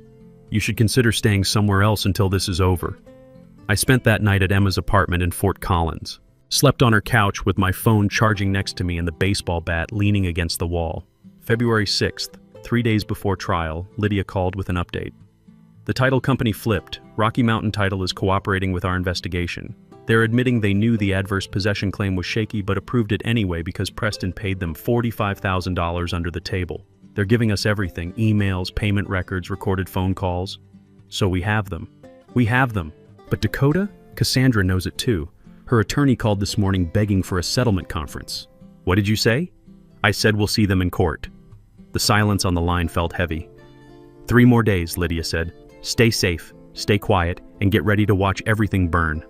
You should consider staying somewhere else until this is over. I spent that night at Emma's apartment in Fort Collins. Slept on her couch with my phone charging next to me and the baseball bat leaning against the wall. February 6th, 3 days before trial, Lydia called with an update. The title company flipped. Rocky Mountain Title is cooperating with our investigation. They're admitting they knew the adverse possession claim was shaky but approved it anyway because Preston paid them $45,000 under the table. They're giving us everything, emails, payment records, recorded phone calls. So we have them. We have them. But Dakota? Cassandra knows it too. Her attorney called this morning begging for a settlement conference. What did you say? I said we'll see them in court. The silence on the line felt heavy. 3 more days, Lydia said. Stay safe, stay quiet, and get ready to watch everything burn.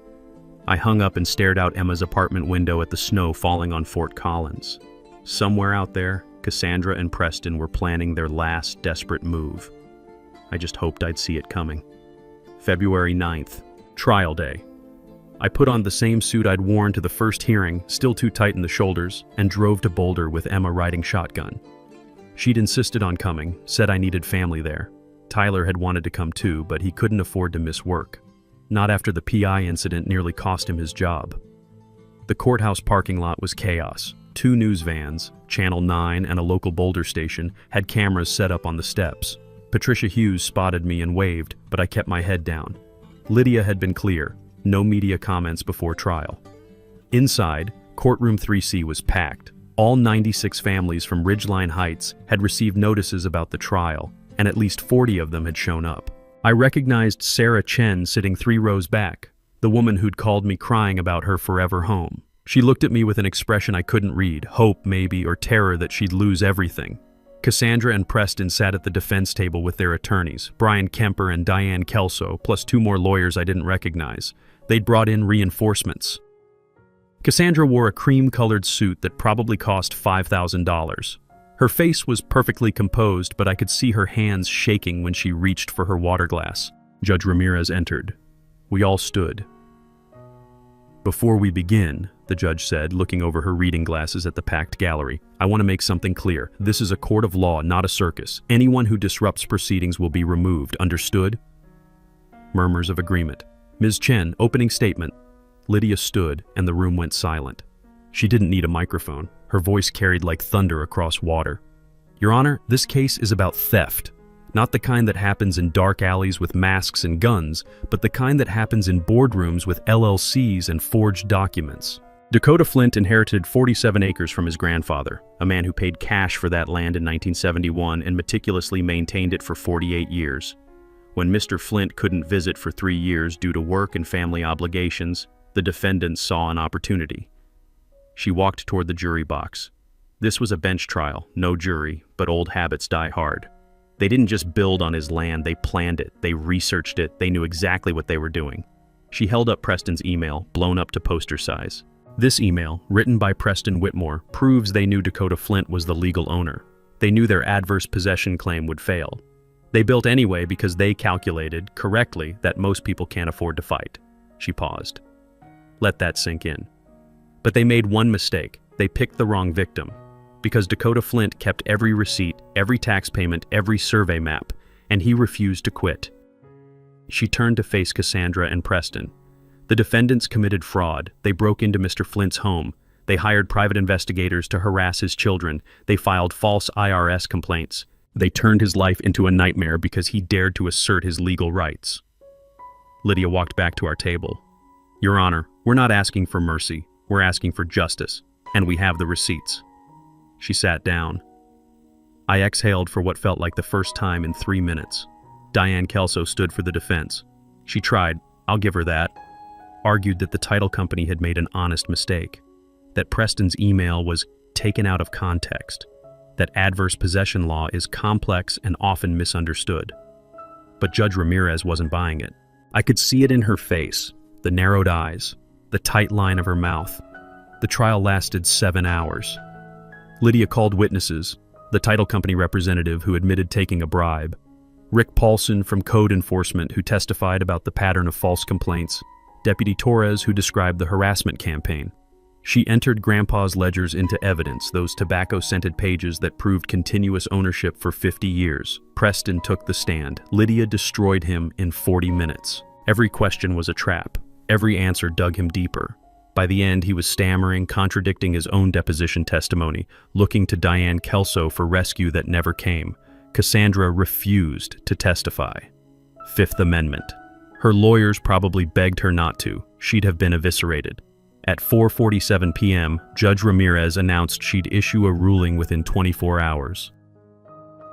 I hung up and stared out Emma's apartment window at the snow falling on Fort Collins. Somewhere out there, Cassandra and Preston were planning their last desperate move. I just hoped I'd see it coming. February 9th, trial day. I put on the same suit I'd worn to the first hearing, still too tight in the shoulders, and drove to Boulder with Emma riding shotgun. She'd insisted on coming, said I needed family there. Tyler had wanted to come too, but he couldn't afford to miss work. Not after the PI incident nearly cost him his job. The courthouse parking lot was chaos. 2 news vans, Channel 9 and a local Boulder station, had cameras set up on the steps. Patricia Hughes spotted me and waved, but I kept my head down. Lydia had been clear. No media comments before trial. Inside, courtroom 3C was packed. All 96 families from Ridgeline Heights had received notices about the trial, and at least 40 of them had shown up. I recognized Sarah Chen sitting 3 rows back, the woman who'd called me crying about her forever home. She looked at me with an expression I couldn't read, hope maybe, or terror that she'd lose everything. Cassandra and Preston sat at the defense table with their attorneys, Brian Kemper and Diane Kelso, plus 2 more lawyers I didn't recognize. They'd brought in reinforcements. Cassandra wore a cream-colored suit that probably cost $5,000. Her face was perfectly composed, but I could see her hands shaking when she reached for her water glass. Judge Ramirez entered. We all stood. Before we begin, the judge said, looking over her reading glasses at the packed gallery, I want to make something clear. This is a court of law, not a circus. Anyone who disrupts proceedings will be removed. Understood? Murmurs of agreement. Ms. Chen, opening statement. Lydia stood, and the room went silent. She didn't need a microphone. Her voice carried like thunder across water. Your Honor, this case is about theft. Not the kind that happens in dark alleys with masks and guns, but the kind that happens in boardrooms with LLCs and forged documents. Dakota Flint inherited 47 acres from his grandfather, a man who paid cash for that land in 1971 and meticulously maintained it for 48 years. When Mr. Flint couldn't visit for 3 years due to work and family obligations, the defendant saw an opportunity. She walked toward the jury box. This was a bench trial, no jury, but old habits die hard. They didn't just build on his land, they planned it, they researched it, they knew exactly what they were doing. She held up Preston's email, blown up to poster size. This email, written by Preston Whitmore, proves they knew Dakota Flint was the legal owner. They knew their adverse possession claim would fail. They built anyway because they calculated, correctly, that most people can't afford to fight. She paused. Let that sink in. But they made one mistake. They picked the wrong victim. Because Dakota Flint kept every receipt, every tax payment, every survey map, and he refused to quit. She turned to face Cassandra and Preston. The defendants committed fraud. They broke into Mr. Flint's home. They hired private investigators to harass his children. They filed false IRS complaints. They turned his life into a nightmare because he dared to assert his legal rights. Lydia walked back to our table. Your Honor, we're not asking for mercy. We're asking for justice, and we have the receipts. She sat down. I exhaled for what felt like the first time in 3 minutes. Diane Kelso stood for the defense. She tried, I'll give her that, argued that the title company had made an honest mistake, that Preston's email was taken out of context, that adverse possession law is complex and often misunderstood. But Judge Ramirez wasn't buying it. I could see it in her face, the narrowed eyes, the tight line of her mouth. The trial lasted 7 hours. Lydia called witnesses, the title company representative who admitted taking a bribe, Rick Paulson from Code Enforcement who testified about the pattern of false complaints, Deputy Torres who described the harassment campaign. She entered Grandpa's ledgers into evidence, those tobacco-scented pages that proved continuous ownership for 50 years. Preston took the stand. Lydia destroyed him in 40 minutes. Every question was a trap. Every answer dug him deeper. By the end, he was stammering, contradicting his own deposition testimony, looking to Diane Kelso for rescue that never came. Cassandra refused to testify. Fifth Amendment. Her lawyers probably begged her not to. She'd have been eviscerated. At 4:47 p.m., Judge Ramirez announced she'd issue a ruling within 24 hours.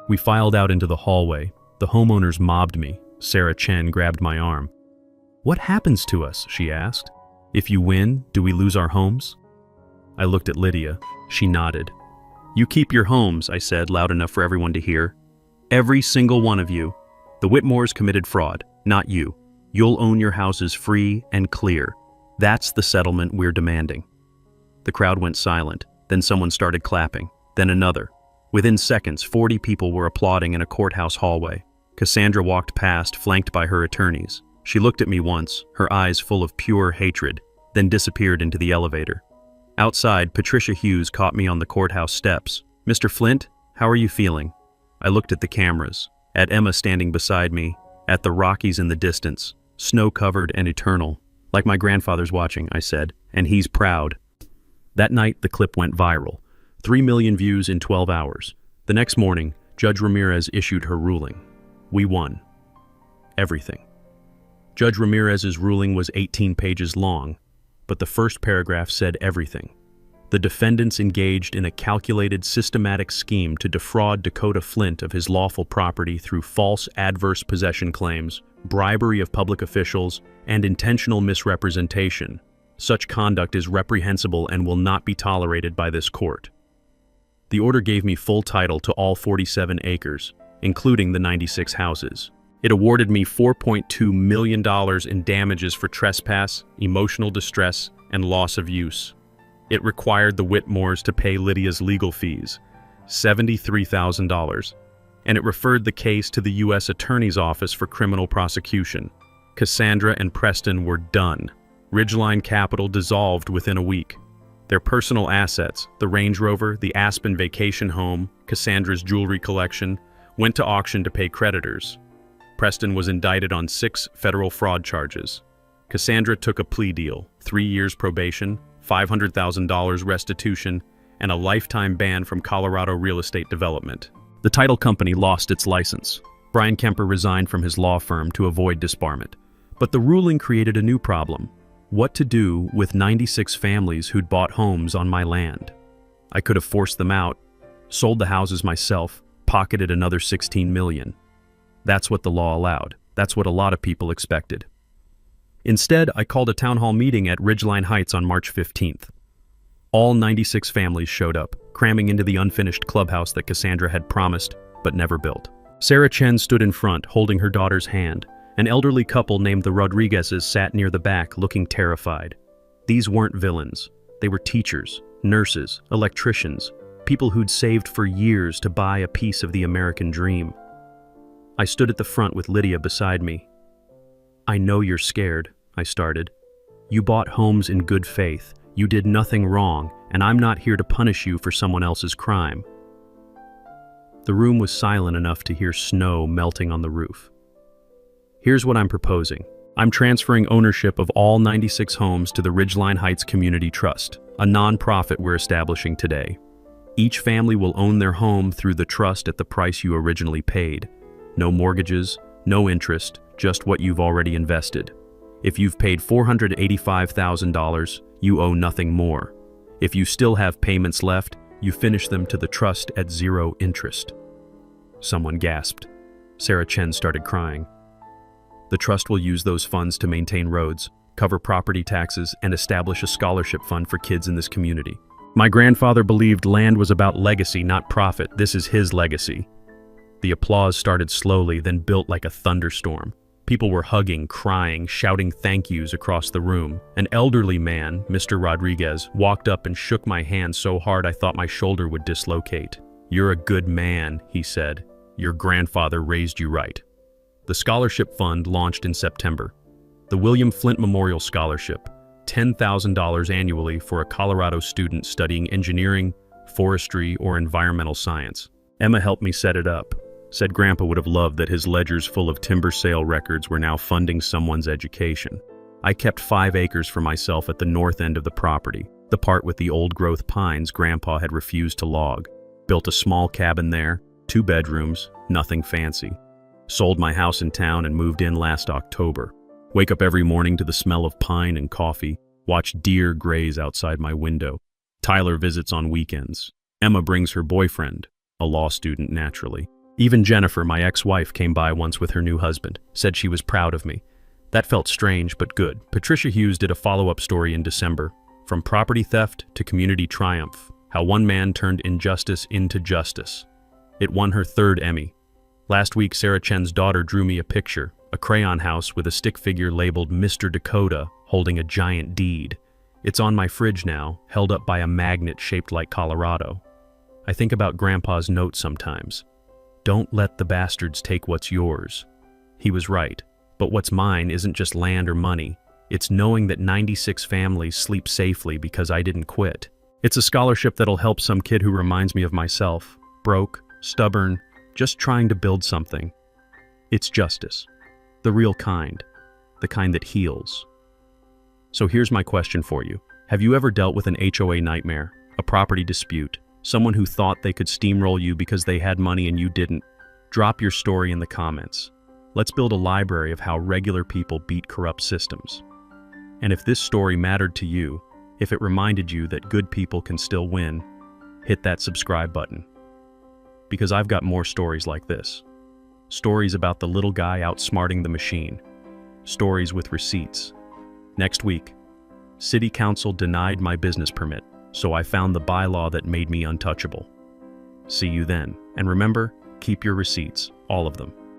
We filed out into the hallway. The homeowners mobbed me. Sarah Chen grabbed my arm. What happens to us? She asked. If you win, do we lose our homes? I looked at Lydia. She nodded. You keep your homes, I said, loud enough for everyone to hear. Every single one of you. The Whitmores committed fraud, not you. You'll own your houses free and clear. That's the settlement we're demanding. The crowd went silent. Then someone started clapping. Then another. Within seconds, 40 people were applauding in a courthouse hallway. Cassandra walked past, flanked by her attorneys. She looked at me once, her eyes full of pure hatred, then disappeared into the elevator. Outside, Patricia Hughes caught me on the courthouse steps. Mr. Flint, how are you feeling? I looked at the cameras, at Emma standing beside me, at the Rockies in the distance, snow-covered and eternal. Like my grandfather's watching, I said, and he's proud. That night, the clip went viral. 3 million views in 12 hours. The next morning, Judge Ramirez issued her ruling. We won. Everything. Judge Ramirez's ruling was 18 pages long, but the first paragraph said everything. The defendants engaged in a calculated, systematic scheme to defraud Dakota Flint of his lawful property through false adverse possession claims, bribery of public officials, and intentional misrepresentation. Such conduct is reprehensible and will not be tolerated by this court. The order gave me full title to all 47 acres, including the 96 houses. It awarded me $4.2 million in damages for trespass, emotional distress, and loss of use. It required the Whitmores to pay Lydia's legal fees, $73,000, and it referred the case to the U.S. Attorney's Office for criminal prosecution. Cassandra and Preston were done. Ridgeline Capital dissolved within a week. Their personal assets, the Range Rover, the Aspen vacation home, Cassandra's jewelry collection, went to auction to pay creditors. Preston was indicted on 6 federal fraud charges. Cassandra took a plea deal, 3 years probation, $500,000 restitution, and a lifetime ban from Colorado real estate development. The title company lost its license. Brian Kemper resigned from his law firm to avoid disbarment. But the ruling created a new problem: what to do with 96 families who'd bought homes on my land. I could have forced them out, sold the houses myself, pocketed another $16 million. That's what the law allowed. That's what a lot of people expected. Instead, I called a town hall meeting at Ridgeline Heights on March 15th. All 96 families showed up, cramming into the unfinished clubhouse that Cassandra had promised but never built. Sarah Chen stood in front, holding her daughter's hand. An elderly couple named the Rodriguezes sat near the back, looking terrified. These weren't villains. They were teachers, nurses, electricians, people who'd saved for years to buy a piece of the American dream. I stood at the front with Lydia beside me. "I know you're scared," I started. "You bought homes in good faith. You did nothing wrong, and I'm not here to punish you for someone else's crime." The room was silent enough to hear snow melting on the roof. "Here's what I'm proposing. I'm transferring ownership of all 96 homes to the Ridgeline Heights Community Trust, a nonprofit we're establishing today. Each family will own their home through the trust at the price you originally paid. No mortgages, no interest, just what you've already invested. If you've paid $485,000, you owe nothing more. If you still have payments left, you finish them to the trust at 0 interest." Someone gasped. Sarah Chen started crying. "The trust will use those funds to maintain roads, cover property taxes, and establish a scholarship fund for kids in this community. My grandfather believed land was about legacy, not profit. This is his legacy." The applause started slowly, then built like a thunderstorm. People were hugging, crying, shouting thank yous across the room. An elderly man, Mr. Rodriguez, walked up and shook my hand so hard I thought my shoulder would dislocate. "You're a good man," he said. "Your grandfather raised you right." The scholarship fund launched in September. The William Flint Memorial Scholarship, $10,000 annually for a Colorado student studying engineering, forestry, or environmental science. Emma helped me set it up. Said Grandpa would have loved that his ledgers full of timber sale records were now funding someone's education. I kept 5 acres for myself at the north end of the property, the part with the old-growth pines Grandpa had refused to log. Built a small cabin there, 2 bedrooms, nothing fancy. Sold my house in town and moved in last October. Wake up every morning to the smell of pine and coffee, watch deer graze outside my window. Tyler visits on weekends. Emma brings her boyfriend, a law student naturally. Even Jennifer, my ex-wife, came by once with her new husband, said she was proud of me. That felt strange, but good. Patricia Hughes did a follow-up story in December, From Property Theft to Community Triumph, How One Man Turned Injustice into Justice. It won her 3rd Emmy. Last week, Sarah Chen's daughter drew me a picture, a crayon house with a stick figure labeled Mr. Dakota holding a giant deed. It's on my fridge now, held up by a magnet shaped like Colorado. I think about Grandpa's note sometimes. Don't let the bastards take what's yours. He was right, but what's mine isn't just land or money. It's knowing that 96 families sleep safely because I didn't quit. It's a scholarship that'll help some kid who reminds me of myself, broke, stubborn, just trying to build something. It's justice, the real kind, the kind that heals. So here's my question for you. Have you ever dealt with an HOA nightmare, a property dispute, someone who thought they could steamroll you because they had money and you didn't? Drop your story in the comments. Let's build a library of how regular people beat corrupt systems. And if this story mattered to you, If it reminded you that good people can still win, hit that subscribe button. Because I've got more stories like this. Stories about the little guy outsmarting the machine. Stories with receipts. Next week, City Council denied my business permit, so I found the bylaw that made me untouchable. See you then, and remember, keep your receipts, all of them.